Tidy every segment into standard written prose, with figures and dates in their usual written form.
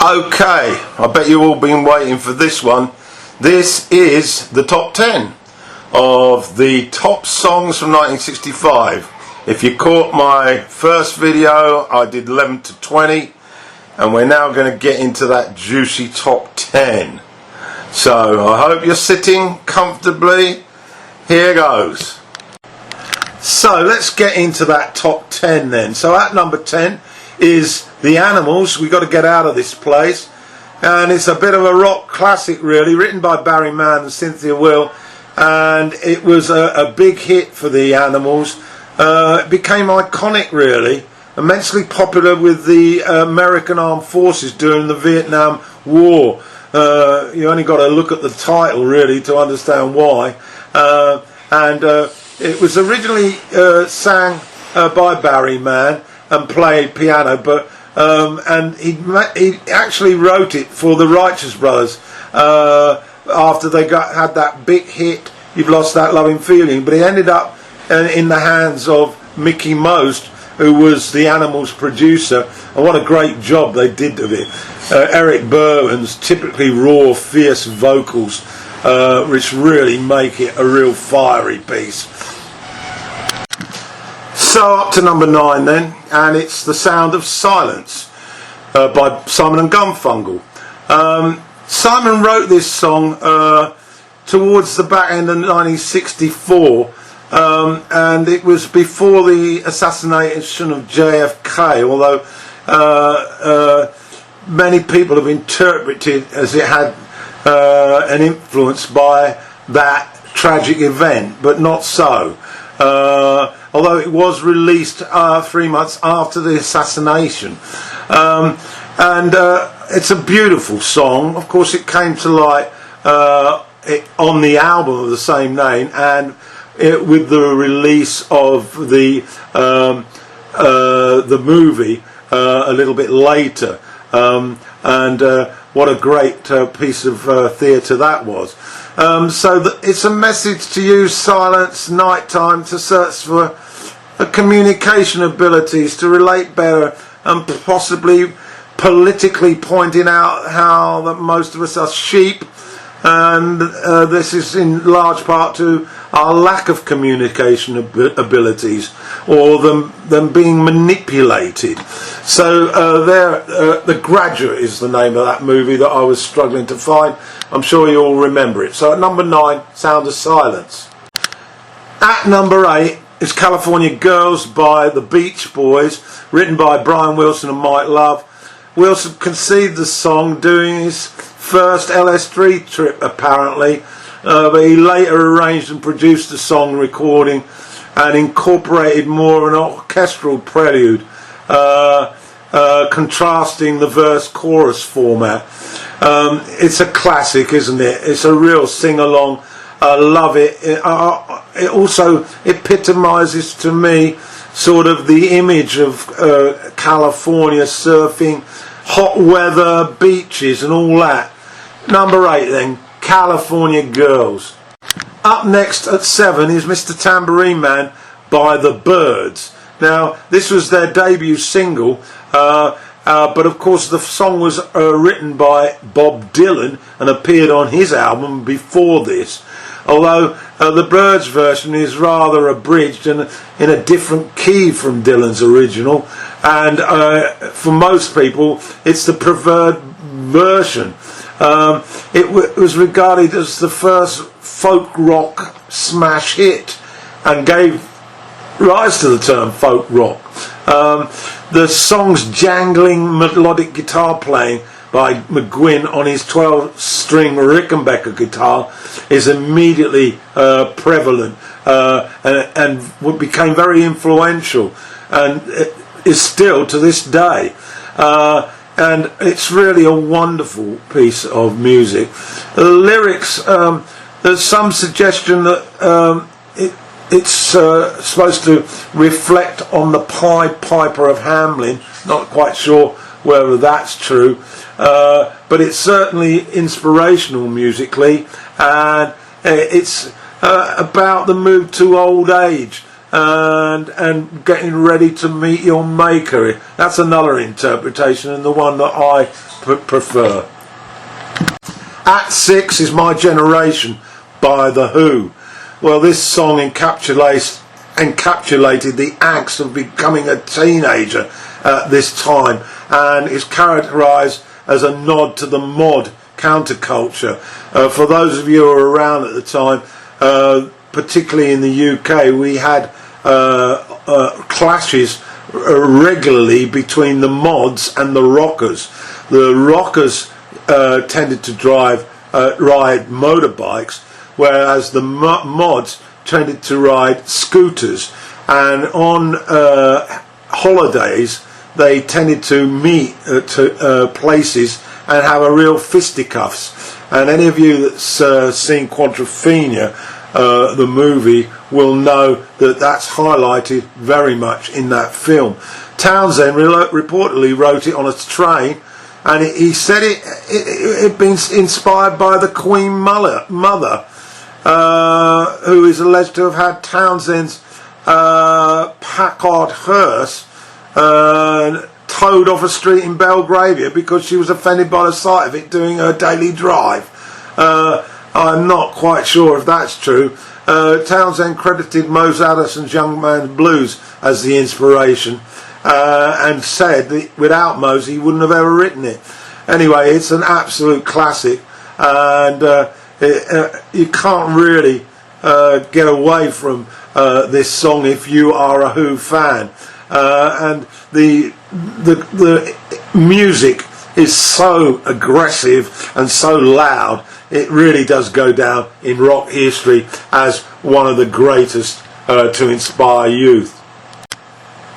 Okay, I bet you've all been waiting for this one. This is the top 10 of the top songs from 1965. If you caught my first video, I did 11 to 20, and we're now going to get into that juicy top 10. So I hope you're sitting comfortably. Here goes. So let's get into that top 10 then. So at number 10 is The Animals, We Got to Get Out of This Place, and it's a bit of a rock classic really, written by Barry Mann and Cynthia Will, and it was a big hit for The Animals. It became iconic really, immensely popular with the American Armed Forces during the Vietnam War. You only got to look at the title really to understand why. It was originally sang by Barry Mann and played piano, but and he actually wrote it for the Righteous Brothers after they had that big hit, You've Lost That Loving Feeling. But it ended up in the hands of Mickey Most, who was the Animals producer, and what a great job they did of it. Eric Burton's typically raw, fierce vocals, which really make it a real fiery piece. So up to number 9 then, and it's The Sound of Silence by Simon and Garfunkel. Simon wrote this song towards the back end of 1964, and it was before the assassination of JFK, although many people have interpreted as it had an influence by that tragic event, but not so. Although it was released 3 months after the assassination. It's a beautiful song. Of course, it came to light on the album of the same name, and with the release of the movie a little bit later. What a great piece of theatre that was. It's a message to use silence, nighttime, to search for communication abilities, to relate better, and possibly politically pointing out how that most of us are sheep, and this is in large part to our lack of communication abilities, or them being manipulated. So The Graduate is the name of that movie that I was struggling to find. I'm sure you all remember it. So at number 9, Sound of Silence. At number 8 is California Girls by the Beachboys, written by Brian Wilson and Mike Love. Wilson conceived the song doing his first LS3 trip apparently, but he later arranged and produced the song recording and incorporated more of an orchestral prelude, contrasting the verse-chorus format. It's a classic, isn't it? It's a real sing-along. I love it. It also epitomises to me sort of the image of California surfing, hot weather, beaches and all that. Number 8 then, California Girls. Up next at 7 is Mr. Tambourine Man by The Byrds. Now, this was their debut single, but of course the song was written by Bob Dylan and appeared on his album before this. Although the Byrds version is rather abridged and in a different key from Dylan's original, and for most people it's the preferred version. It was regarded as the first folk rock smash hit and gave rise to the term folk rock. The song's jangling melodic guitar playing by McGuinn on his 12-string Rickenbacker guitar is immediately prevalent and became very influential, and is still to this day. And it's really a wonderful piece of music. The lyrics, there's some suggestion that it's supposed to reflect on the Pied Piper of Hamelin. Not quite sure whether that's true, but it's certainly inspirational musically, and it's about the move to old age and getting ready to meet your maker. That's another interpretation, and the one that I prefer. At 6 is My Generation by The Who. Well, this song encapsulated the angst of becoming a teenager at this time, and is characterised as a nod to the mod counterculture. For those of you who were around at the time, particularly in the UK, we had clashes regularly between the mods and the rockers. The rockers tended to ride motorbikes, whereas the mods tended to ride scooters, and on holidays they tended to meet at places and have a real fisticuffs. And any of you that's seen Quadrophenia, the movie, will know that that's highlighted very much in that film. Townsend reportedly wrote it on a train, and he said it had been inspired by the Queen Mother, who is alleged to have had Townsend's Packard hearse towed off a street in Belgravia because she was offended by the sight of it doing her daily drive. I'm not quite sure if that's true. Townsend credited Mose Addison's Young Man's Blues as the inspiration, and said that without Mose he wouldn't have ever written it. Anyway, it's an absolute classic, and you can't really get away from this song if you are a Who fan. And the music is so aggressive and so loud, it really does go down in rock history as one of the greatest to inspire youth.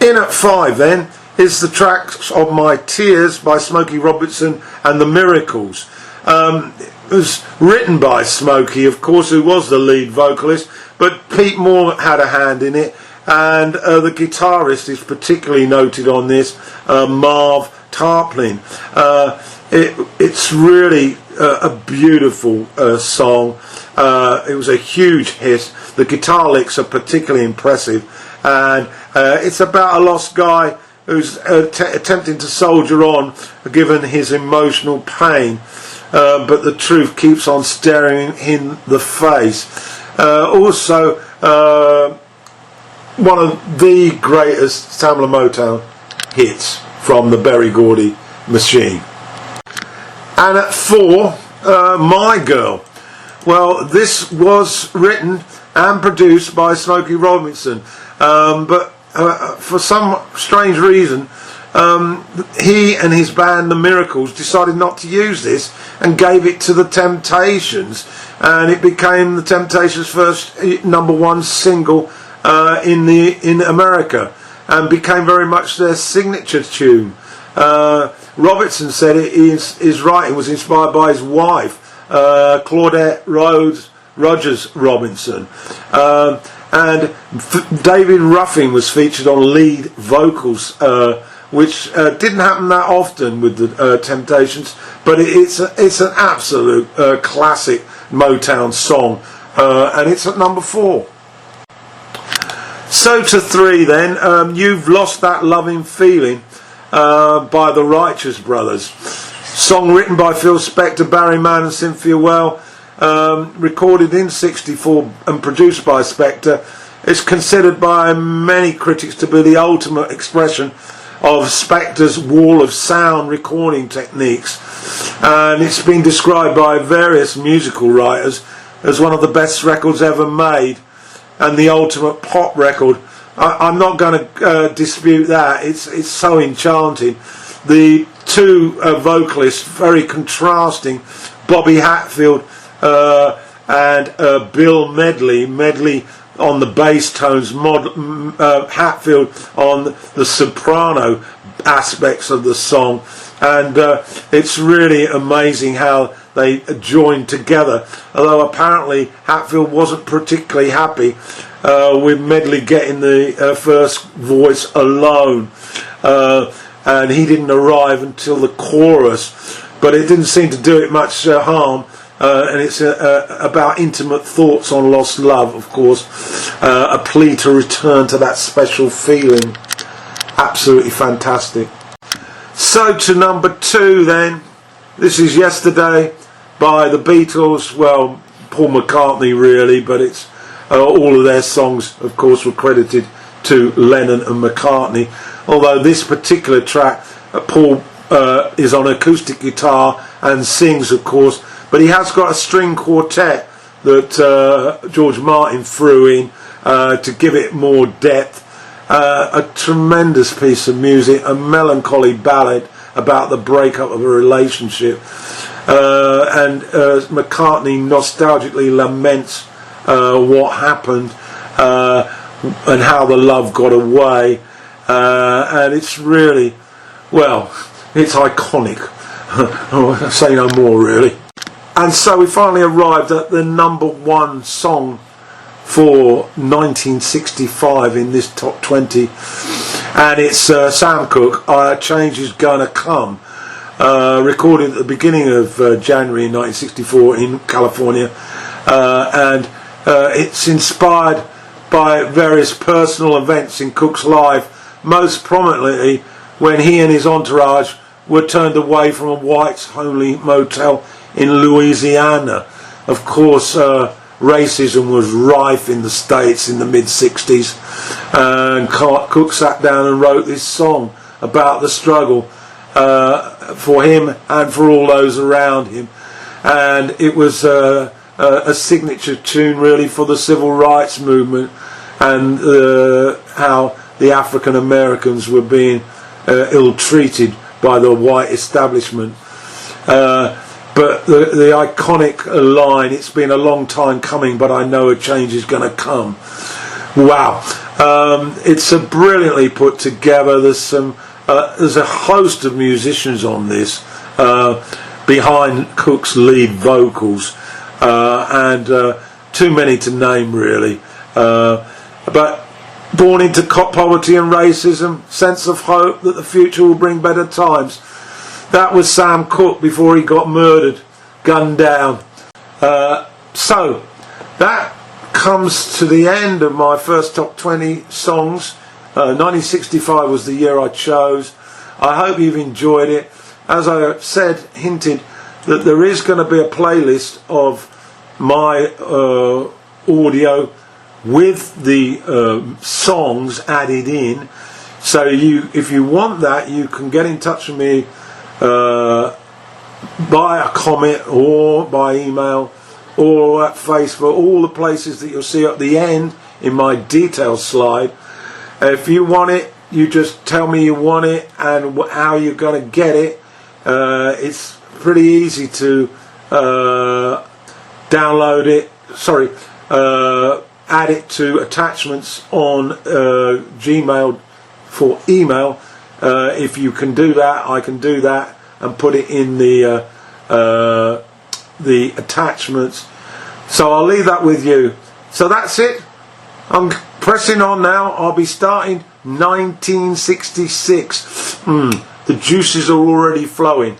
In at 5 then is the tracks of My Tears by Smokey Robinson and the Miracles. It was written by Smokey, of course, who was the lead vocalist, but Pete Moore had a hand in it, and the guitarist is particularly noted on this, Marv Tarplin. It's really a beautiful song. It was a huge hit. The guitar licks are particularly impressive, and it's about a lost guy who's attempting to soldier on given his emotional pain, but the truth keeps on staring in the face. Also, one of the greatest Tamla Motown hits from the Berry Gordy Machine. And at 4, My Girl. Well, this was written and produced by Smokey Robinson, but for some strange reason, he and his band The Miracles decided not to use this and gave it to the Temptations, and it became the Temptations' first #1 single in America, and became very much their signature tune. Robertson said his writing was inspired by his wife, Claudette Rogers Robinson, and David Ruffin was featured on lead vocals, which didn't happen that often with the Temptations, but it's an absolute classic Motown song, and it's at number 4. So to 3 then, You've Lost That Loving Feeling by the Righteous Brothers. Song written by Phil Spector, Barry Mann and Cynthia Well, recorded in '64 and produced by Spector. It's considered by many critics to be the ultimate expression of Spector's wall of sound recording techniques, and it's been described by various musical writers as one of the best records ever made and the ultimate pop record. I'm not going to dispute that. It's so enchanting. The two vocalists, very contrasting, Bobby Hatfield and Bill Medley on the bass tones, Hatfield on the soprano aspects of the song, and it's really amazing how they joined together, although apparently Hatfield wasn't particularly happy with Medley getting the first voice alone, and he didn't arrive until the chorus, but it didn't seem to do it much harm, and it's about intimate thoughts on lost love, of course, a plea to return to that special feeling. Absolutely fantastic. So to number 2 then. This is Yesterday by the Beatles. Well, Paul McCartney really, but it's all of their songs, of course, were credited to Lennon and McCartney. Although this particular track, Paul is on acoustic guitar and sings, of course, but he has got a string quartet that George Martin threw in to give it more depth. A tremendous piece of music, a melancholy ballad about the breakup of a relationship, and McCartney nostalgically laments what happened and how the love got away, and it's really, well, it's iconic. I'll say no more really. And so we finally arrived at the number 1 song for 1965 in this top 20, and it's Sam Cooke, Change Is Gonna Come, recorded at the beginning of January 1964 in California, and it's inspired by various personal events in Cooke's life, most prominently when he and his entourage were turned away from a whites-only motel in Louisiana. Of course, racism was rife in the States in the mid-60s, and Cooke sat down and wrote this song about the struggle for him and for all those around him, and it was a signature tune really for the civil rights movement, and how the African Americans were being ill-treated by the white establishment. But the iconic line, "It's been a long time coming, but I know a change is going to come." Wow. It's a brilliantly put together. There's a host of musicians on this behind Cooke's lead vocals, and too many to name really. But born into poverty and racism, sense of hope that the future will bring better times. That was Sam Cooke before he got murdered, gunned down. So that comes to the end of my first top 20 songs. 1965 was the year I chose. I hope you've enjoyed it. As I said, hinted, that there is going to be a playlist of my audio with the songs added in. So if you want that, you can get in touch with me by a comment or by email or at Facebook, all the places that you'll see at the end in my details slide. If you want it, you just tell me you want it and how you're going to get it. It's pretty easy to download it, add it to attachments on Gmail for email. If you can do that, I can do that and put it in the attachments. So I'll leave that with you. So that's it. I'm pressing on now. I'll be starting 1966. The juices are already flowing.